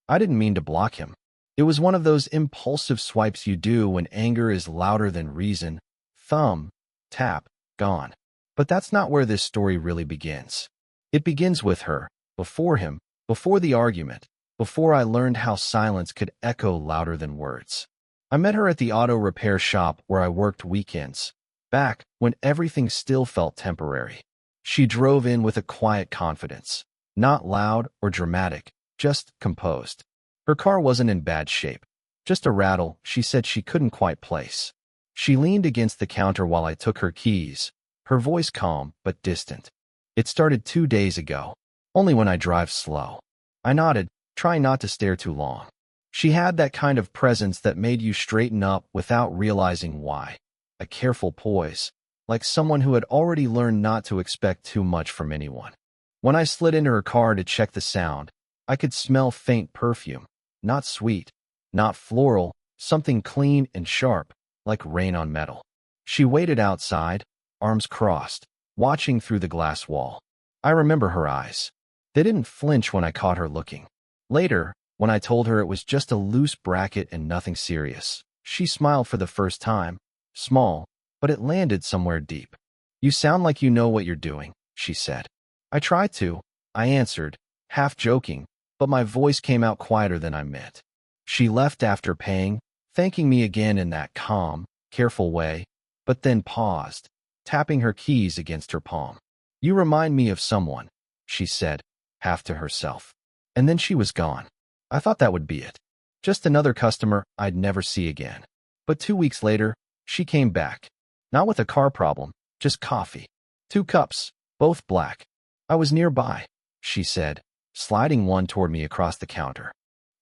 I didn't mean to block him. It was one of those impulsive swipes you do when anger is louder than reason. Thumb, tap, gone. But that's not where this story really begins. It begins with her, before him, before the argument, before I learned how silence could echo louder than words. I met her at the auto repair shop where I worked weekends, back when everything still felt temporary. She drove in with a quiet confidence, not loud or dramatic, just composed. Her car wasn't in bad shape, just a rattle she said she couldn't quite place. She leaned against the counter while I took her keys, her voice calm but distant. It started 2 days ago, only when I drive slow. I nodded, trying not to stare too long. She had that kind of presence that made you straighten up without realizing why. A careful poise, like someone who had already learned not to expect too much from anyone. When I slid into her car to check the sound, I could smell faint perfume. Not sweet, not floral, something clean and sharp, like rain on metal. She waited outside, arms crossed, watching through the glass wall. I remember her eyes. They didn't flinch when I caught her looking. Later, when I told her it was just a loose bracket and nothing serious, she smiled for the first time. Small, but it landed somewhere deep. "You sound like you know what you're doing," she said. "I try to," I answered, half joking, but my voice came out quieter than I meant. She left after paying, thanking me again in that calm, careful way, but then paused, tapping her keys against her palm. "You remind me of someone," she said, half to herself. And then she was gone. I thought that would be it. Just another customer I'd never see again. But 2 weeks later, she came back. Not with a car problem, just coffee. 2 cups, both black. "I was nearby," she said, sliding one toward me across the counter.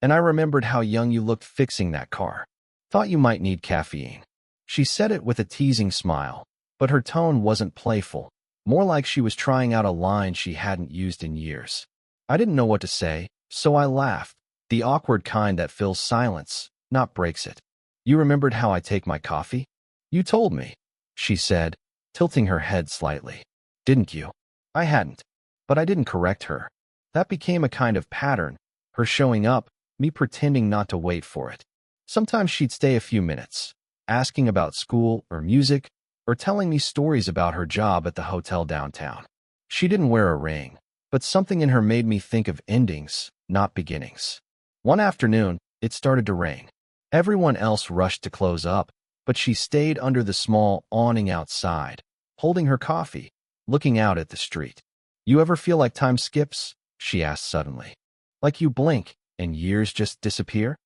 "And I remembered how young you looked fixing that car. Thought you might need caffeine." She said it with a teasing smile, but her tone wasn't playful, more like she was trying out a line she hadn't used in years. I didn't know what to say, so I laughed, the awkward kind that fills silence, not breaks it. "You remembered how I take my coffee? You told me," she said, tilting her head slightly. "Didn't you?" I hadn't, but I didn't correct her. That became a kind of pattern, her showing up, me pretending not to wait for it. Sometimes she'd stay a few minutes, asking about school or music, or telling me stories about her job at the hotel downtown. She didn't wear a ring, but something in her made me think of endings, not beginnings. One afternoon, it started to rain. Everyone else rushed to close up, but she stayed under the small awning outside, holding her coffee, looking out at the street. "You ever feel like time skips?" she asked suddenly. "Like you blink, and years just disappear?"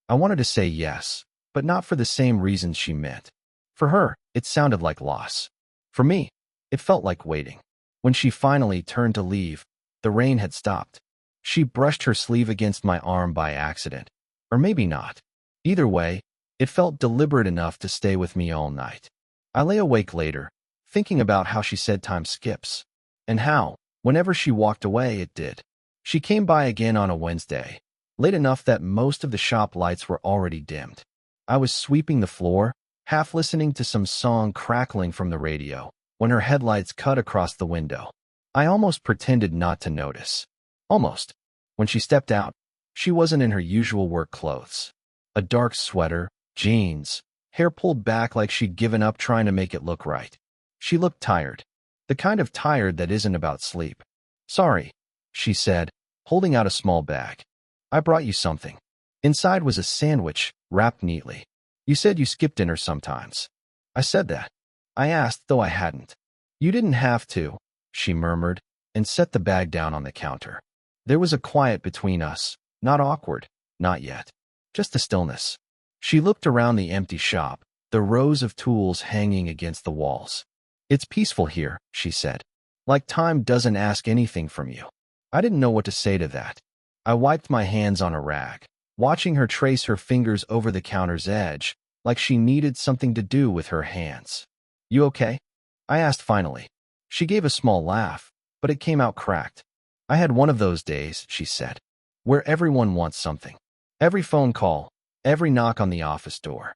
I wanted to say yes, but not for the same reasons she meant. For her, it sounded like loss. For me, it felt like waiting. When she finally turned to leave, the rain had stopped. She brushed her sleeve against my arm by accident. Or maybe not. Either way, it felt deliberate enough to stay with me all night. I lay awake later, thinking about how she said time skips, and how, whenever she walked away, it did. She came by again on a Wednesday, late enough that most of the shop lights were already dimmed. I was sweeping the floor, half listening to some song crackling from the radio, when her headlights cut across the window. I almost pretended not to notice. Almost. When she stepped out, she wasn't in her usual work clothes. A dark sweater, jeans, hair pulled back like she'd given up trying to make it look right. She looked tired. The kind of tired that isn't about sleep. "Sorry," she said, holding out a small bag. "I brought you something." Inside was a sandwich, wrapped neatly. "You said you skip dinner sometimes." I said that. I asked, though I hadn't. "You didn't have to," she murmured, and set the bag down on the counter. There was a quiet between us, not awkward, not yet. Just a stillness. She looked around the empty shop, the rows of tools hanging against the walls. "It's peaceful here," she said. "Like time doesn't ask anything from you." I didn't know what to say to that. I wiped my hands on a rag, watching her trace her fingers over the counter's edge, like she needed something to do with her hands. "You okay?" I asked finally. She gave a small laugh, but it came out cracked. "I had one of those days," she said, "where everyone wants something. Every phone call, every knock on the office door."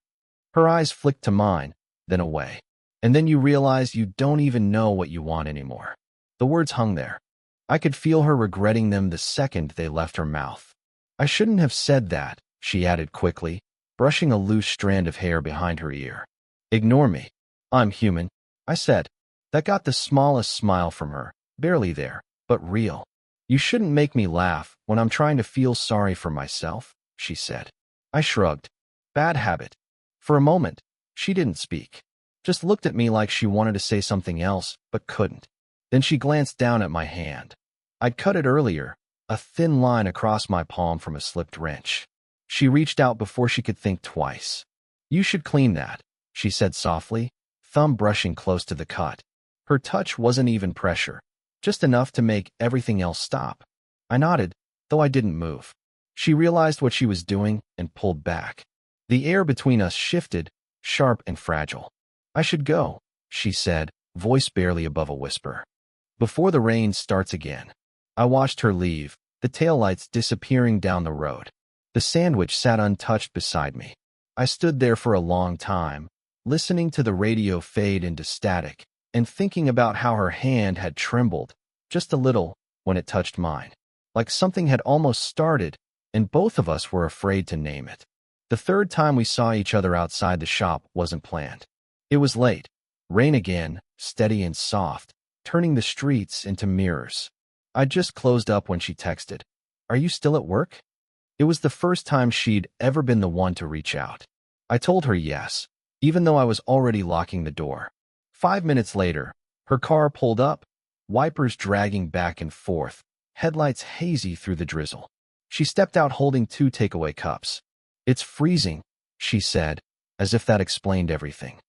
Her eyes flicked to mine, then away. "And then you realize you don't even know what you want anymore." The words hung there. I could feel her regretting them the second they left her mouth. I shouldn't have said that, she added quickly, brushing a loose strand of hair behind her ear. Ignore me. I'm human, I said. That got the smallest smile from her, barely there, but real. You shouldn't make me laugh when I'm trying to feel sorry for myself, she said. I shrugged. Bad habit. For a moment, she didn't speak. Just looked at me like she wanted to say something else, but couldn't. Then she glanced down at my hand. I'd cut it earlier, a thin line across my palm from a slipped wrench. She reached out before she could think twice. You should clean that, she said softly, thumb brushing close to the cut. Her touch wasn't even pressure, just enough to make everything else stop. I nodded, though I didn't move. She realized what she was doing and pulled back. The air between us shifted, sharp and fragile. I should go, she said, voice barely above a whisper. Before the rain starts again. I watched her leave, the taillights disappearing down the road. The sandwich sat untouched beside me. I stood there for a long time, listening to the radio fade into static, and thinking about how her hand had trembled, just a little, when it touched mine. Like something had almost started, and both of us were afraid to name it. The third time we saw each other outside the shop wasn't planned. It was late. Rain again, steady and soft, turning the streets into mirrors. I'd just closed up when she texted. Are you still at work? It was the first time she'd ever been the one to reach out. I told her yes, even though I was already locking the door. 5 minutes later, her car pulled up, wipers dragging back and forth, headlights hazy through the drizzle. She stepped out holding 2 takeaway cups. It's freezing, she said, as if that explained everything.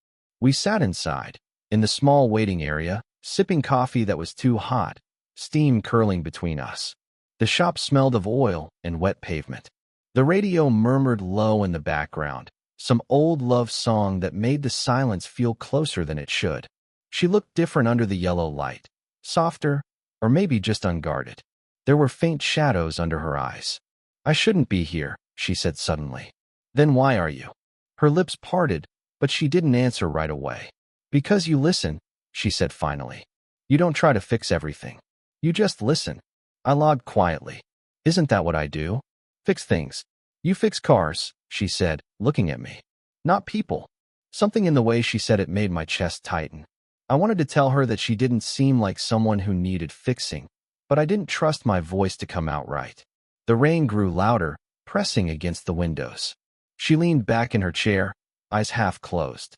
We sat inside, in the small waiting area, sipping coffee that was too hot, steam curling between us. The shop smelled of oil and wet pavement. The radio murmured low in the background, some old love song that made the silence feel closer than it should. She looked different under the yellow light, softer, or maybe just unguarded. There were faint shadows under her eyes. I shouldn't be here, she said suddenly. Then why are you? Her lips parted, but she didn't answer right away. Because you listen, she said finally. You don't try to fix everything. You just listen. I logged quietly. Isn't that what I do? Fix things. You fix cars, she said, looking at me. Not people. Something in the way she said it made my chest tighten. I wanted to tell her that she didn't seem like someone who needed fixing, but I didn't trust my voice to come out right. The rain grew louder, pressing against the windows. She leaned back in her chair, eyes half closed.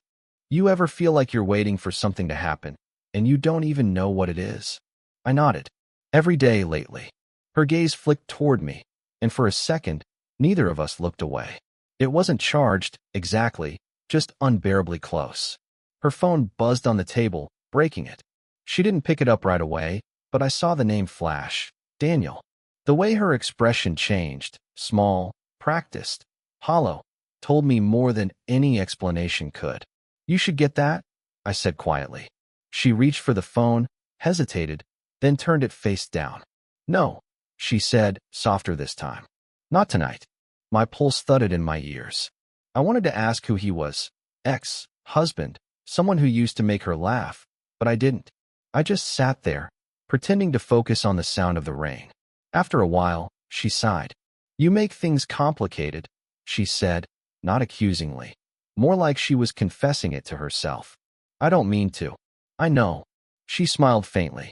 You ever feel like you're waiting for something to happen, and you don't even know what it is? I nodded. Every day lately. Her gaze flicked toward me, and for a second, neither of us looked away. It wasn't charged, exactly, just unbearably close. Her phone buzzed on the table, breaking it. She didn't pick it up right away, but I saw the name flash. Daniel. The way her expression changed, small, practiced, hollow, told me more than any explanation could. You should get that, I said quietly. She reached for the phone, hesitated, then turned it face down. No, she said, softer this time. Not tonight. My pulse thudded in my ears. I wanted to ask who he was. Ex-husband, someone who used to make her laugh, but I didn't. I just sat there, pretending to focus on the sound of the rain. After a while, she sighed. You make things complicated, she said, not accusingly. More like she was confessing it to herself. I don't mean to. I know. She smiled faintly.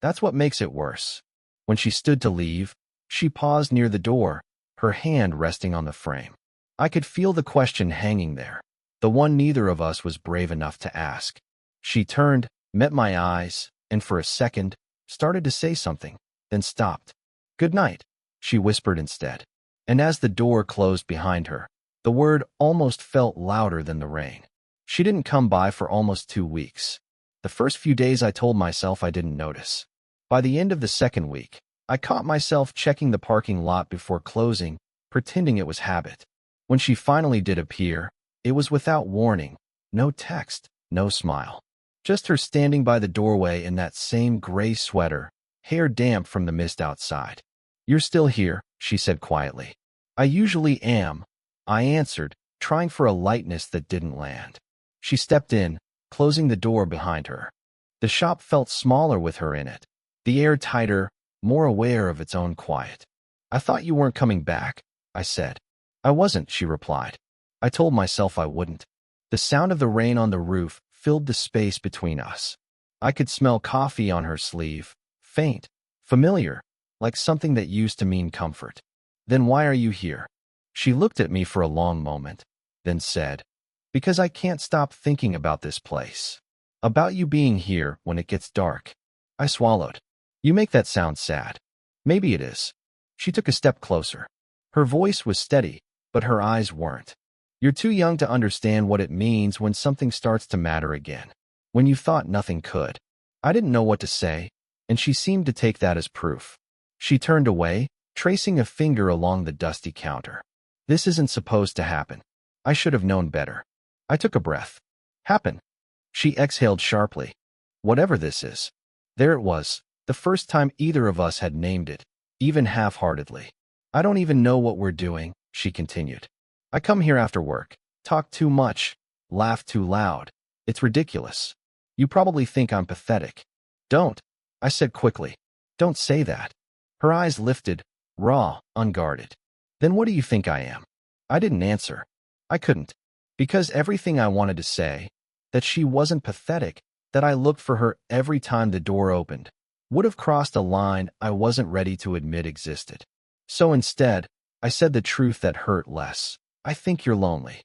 That's what makes it worse. When she stood to leave, she paused near the door, her hand resting on the frame. I could feel the question hanging there, the one neither of us was brave enough to ask. She turned, met my eyes, and for a second, started to say something, then stopped. Good night, she whispered instead. And as the door closed behind her, the word almost felt louder than the rain. She didn't come by for almost 2 weeks. The first few days I told myself I didn't notice. By the end of the second week, I caught myself checking the parking lot before closing, pretending it was habit. When she finally did appear, it was without warning, no text, no smile. Just her standing by the doorway in that same gray sweater, hair damp from the mist outside. You're still here, she said quietly. I usually am, I answered, trying for a lightness that didn't land. She stepped in, closing the door behind her. The shop felt smaller with her in it, the air tighter, more aware of its own quiet. I thought you weren't coming back, I said. I wasn't, she replied. I told myself I wouldn't. The sound of the rain on the roof filled the space between us. I could smell coffee on her sleeve, faint, familiar, like something that used to mean comfort. Then why are you here? She looked at me for a long moment, then said, because I can't stop thinking about this place. About you being here when it gets dark. I swallowed. You make that sound sad. Maybe it is. She took a step closer. Her voice was steady, but her eyes weren't. You're too young to understand what it means when something starts to matter again. When you thought nothing could. I didn't know what to say, and she seemed to take that as proof. She turned away, tracing a finger along the dusty counter. This isn't supposed to happen. I should have known better. I took a breath. Happen. She exhaled sharply. Whatever this is. There it was, the first time either of us had named it, even half-heartedly. I don't even know what we're doing, she continued. I come here after work, talk too much, laugh too loud. It's ridiculous. You probably think I'm pathetic. Don't, I said quickly. Don't say that. Her eyes lifted, raw, unguarded. Then what do you think I am? I didn't answer. I couldn't. Because everything I wanted to say, that she wasn't pathetic, that I looked for her every time the door opened, would have crossed a line I wasn't ready to admit existed. So instead, I said the truth that hurt less. I think you're lonely.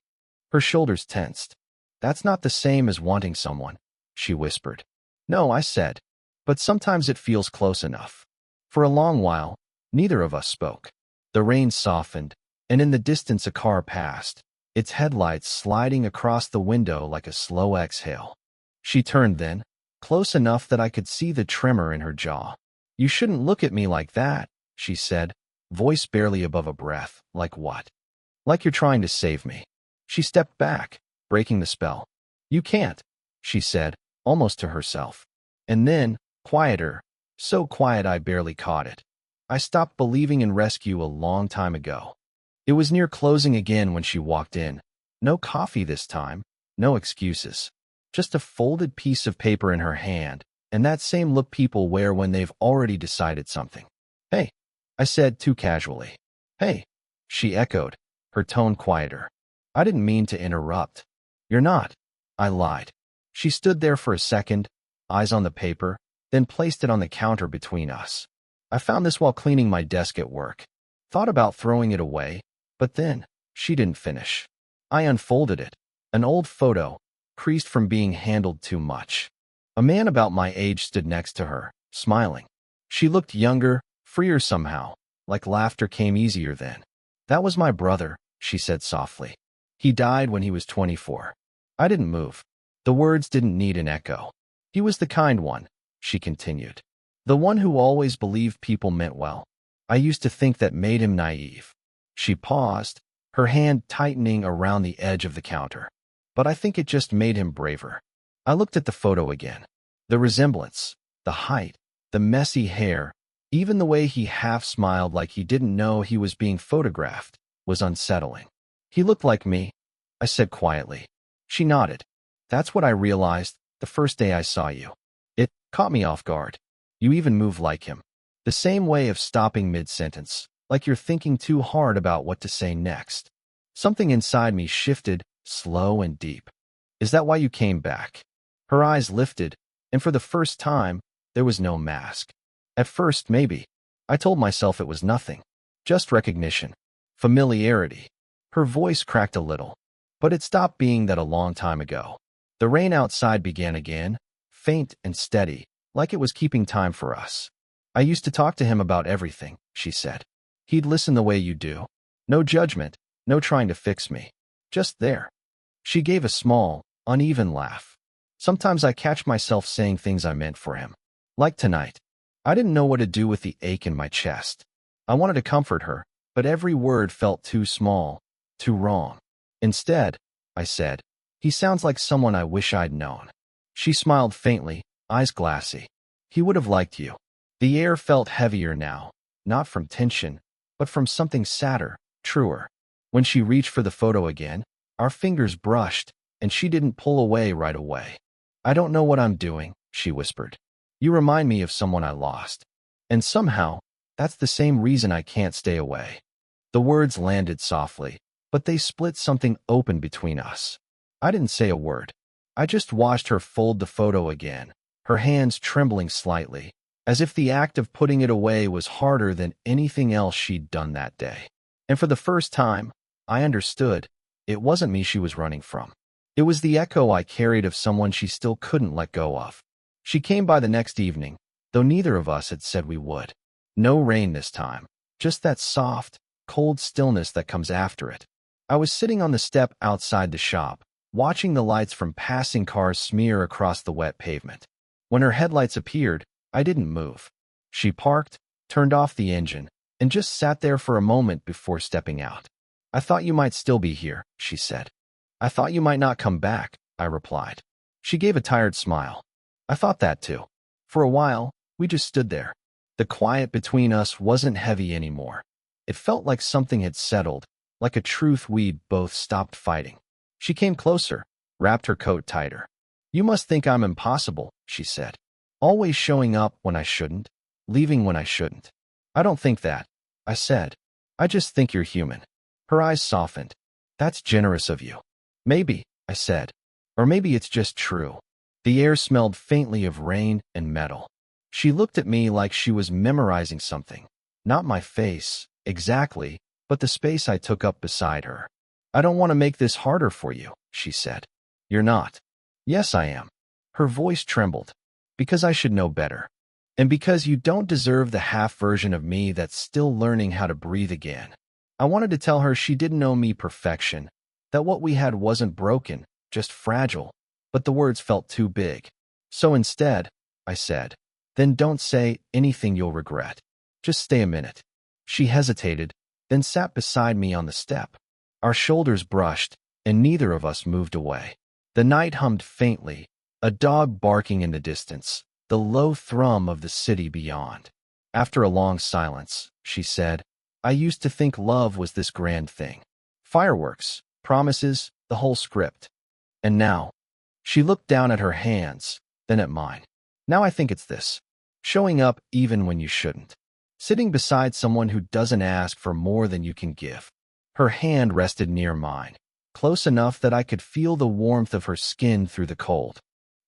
Her shoulders tensed. That's not the same as wanting someone, she whispered. No, I said. But sometimes it feels close enough. For a long while, neither of us spoke. The rain softened, and in the distance a car passed, its headlights sliding across the window like a slow exhale. She turned then, close enough that I could see the tremor in her jaw. You shouldn't look at me like that, she said, voice barely above a breath. Like what? Like you're trying to save me. She stepped back, breaking the spell. You can't, she said, almost to herself. And then, quieter, so quiet I barely caught it. I stopped believing in rescue a long time ago. It was near closing again when she walked in. No coffee this time, no excuses. Just a folded piece of paper in her hand, and that same look people wear when they've already decided something. Hey, I said too casually. Hey, she echoed, her tone quieter. I didn't mean to interrupt. You're not. I lied. She stood there for a second, eyes on the paper, then placed it on the counter between us. I found this while cleaning my desk at work. Thought about throwing it away, but then, she didn't finish. I unfolded it. An old photo, creased from being handled too much. A man about my age stood next to her, smiling. She looked younger, freer somehow, like laughter came easier then. That was my brother, she said softly. He died when he was 24. I didn't move. The words didn't need an echo. He was the kind one, she continued. The one who always believed people meant well. I used to think that made him naive. She paused, her hand tightening around the edge of the counter. But I think it just made him braver. I looked at the photo again. The resemblance, the height, the messy hair, even the way he half smiled like he didn't know he was being photographed, was unsettling. He looked like me, I said quietly. She nodded. That's what I realized the first day I saw you. It caught me off guard. You even move like him. The same way of stopping mid-sentence, like you're thinking too hard about what to say next. Something inside me shifted, slow and deep. Is that why you came back? Her eyes lifted, and for the first time, there was no mask. At first, maybe. I told myself it was nothing. Just recognition. Familiarity. Her voice cracked a little, but it stopped being that a long time ago. The rain outside began again, faint and steady, like it was keeping time for us. I used to talk to him about everything, she said. He'd listen the way you do. No judgment, no trying to fix me. Just there. She gave a small, uneven laugh. Sometimes I catch myself saying things I meant for him. Like tonight. I didn't know what to do with the ache in my chest. I wanted to comfort her, but every word felt too small, too wrong. Instead, I said, he sounds like someone I wish I'd known. She smiled faintly, eyes glassy. He would have liked you. The air felt heavier now, not from tension, but from something sadder, truer. When she reached for the photo again, our fingers brushed, and she didn't pull away right away. I don't know what I'm doing, she whispered. You remind me of someone I lost. And somehow, That's the same reason I can't stay away. The words landed softly, but they split something open between us. I didn't say a word. I just watched her fold the photo again, her hands trembling slightly, as if the act of putting it away was harder than anything else she'd done that day. And for the first time, I understood. It wasn't me she was running from. It was the echo I carried of someone she still couldn't let go of. She came by the next evening, though neither of us had said we would. No rain this time, just that soft, cold stillness that comes after it. I was sitting on the step outside the shop, watching the lights from passing cars smear across the wet pavement. When her headlights appeared, I didn't move. She parked, turned off the engine, and just sat there for a moment before stepping out. "I thought you might still be here," she said. "I thought you might not come back," I replied. She gave a tired smile. "I thought that too." For a while, we just stood there. The quiet between us wasn't heavy anymore. It felt like something had settled, like a truth we'd both stopped fighting. She came closer, wrapped her coat tighter. "You must think I'm impossible," she said. "Always showing up when I shouldn't, leaving when I shouldn't." "I don't think that," I said. "I just think you're human." Her eyes softened. "That's generous of you." "Maybe," I said. "Or maybe it's just true." The air smelled faintly of rain and metal. She looked at me like she was memorizing something. Not my face, exactly, but the space I took up beside her. "I don't want to make this harder for you," she said. "You're not." "Yes, I am." Her voice trembled. "Because I should know better. And because you don't deserve the half version of me that's still learning how to breathe again." I wanted to tell her she didn't owe me perfection, that what we had wasn't broken, just fragile, but the words felt too big. So instead, I said, "Then don't say anything you'll regret. Just stay a minute." She hesitated, then sat beside me on the step. Our shoulders brushed, and neither of us moved away. The night hummed faintly, a dog barking in the distance, the low thrum of the city beyond. After a long silence, she said, "I used to think love was this grand thing. Fireworks, promises, the whole script. And now," she looked down at her hands, then at mine. "Now I think it's this. Showing up even when you shouldn't. Sitting beside someone who doesn't ask for more than you can give." Her hand rested near mine, close enough that I could feel the warmth of her skin through the cold.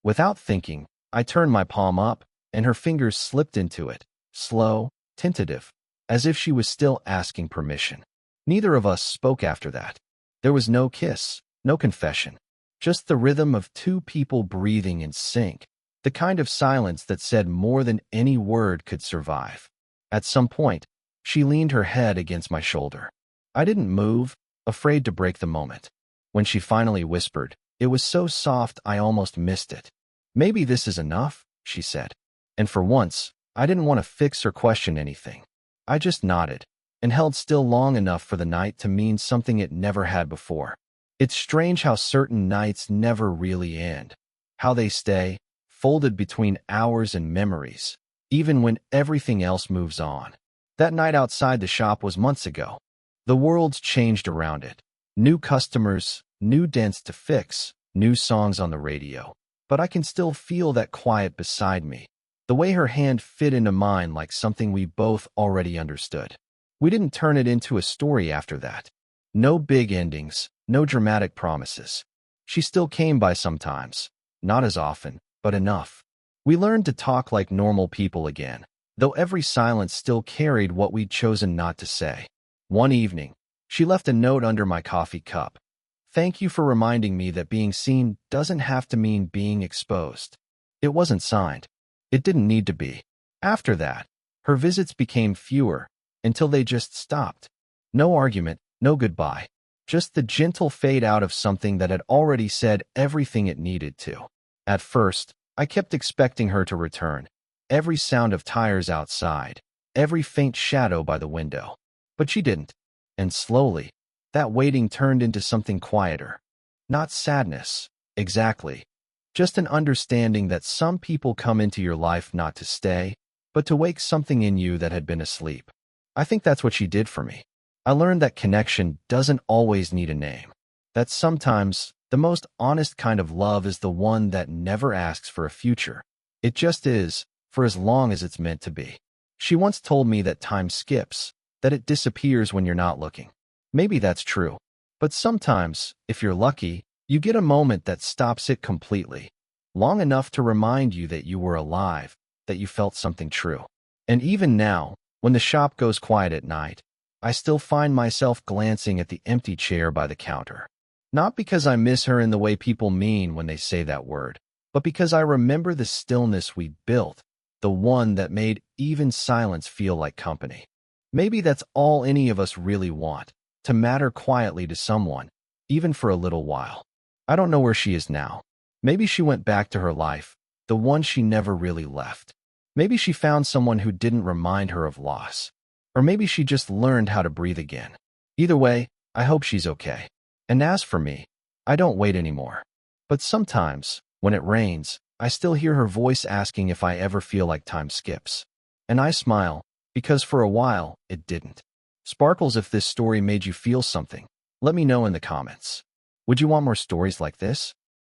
Without thinking, I turned my palm up, and her fingers slipped into it, slow, tentative, as if she was still asking permission. Neither of us spoke after that. There was no kiss, no confession, just the rhythm of two people breathing in sync, the kind of silence that said more than any word could survive. At some point, she leaned her head against my shoulder. I didn't move, afraid to break the moment. When she finally whispered, it was so soft I almost missed it. "Maybe this is enough," she said. And for once, I didn't want to fix or question anything. I just nodded, and held still long enough for the night to mean something it never had before. It's strange how certain nights never really end, how they stay, folded between hours and memories, even when everything else moves on. That night outside the shop was months ago. The world's changed around it. New customers, new dents to fix, new songs on the radio. But I can still feel that quiet beside me, the way her hand fit into mine like something we both already understood. We didn't turn it into a story after that. No big endings, no dramatic promises. She still came by sometimes, not as often, but enough. We learned to talk like normal people again, though every silence still carried what we'd chosen not to say. One evening, she left a note under my coffee cup. "Thank you for reminding me that being seen doesn't have to mean being exposed." It wasn't signed. It didn't need to be. After that, her visits became fewer, until they just stopped. No argument, no goodbye. Just the gentle fade out of something that had already said everything it needed to. At first, I kept expecting her to return. Every sound of tires outside, every faint shadow by the window. But she didn't. And slowly, that waiting turned into something quieter. Not sadness, exactly. Just an understanding that some people come into your life not to stay, but to wake something in you that had been asleep. I think that's what she did for me. I learned that connection doesn't always need a name. That sometimes, the most honest kind of love is the one that never asks for a future. It just is, for as long as it's meant to be. She once told me that time skips, that it disappears when you're not looking. Maybe that's true. But sometimes, if you're lucky, you get a moment that stops it completely, long enough to remind you that you were alive, that you felt something true. And even now, when the shop goes quiet at night, I still find myself glancing at the empty chair by the counter. Not because I miss her in the way people mean when they say that word, but because I remember the stillness we built, the one that made even silence feel like company. Maybe that's all any of us really want, to matter quietly to someone, even for a little while. I don't know where she is now. Maybe she went back to her life, the one she never really left. Maybe she found someone who didn't remind her of loss. Or maybe she just learned how to breathe again. Either way, I hope she's okay. And as for me, I don't wait anymore. But sometimes, when it rains, I still hear her voice asking if I ever feel like time skips. And I smile, because for a while, it didn't. Sparkles, if this story made you feel something, let me know in the comments. Would you want more stories like this?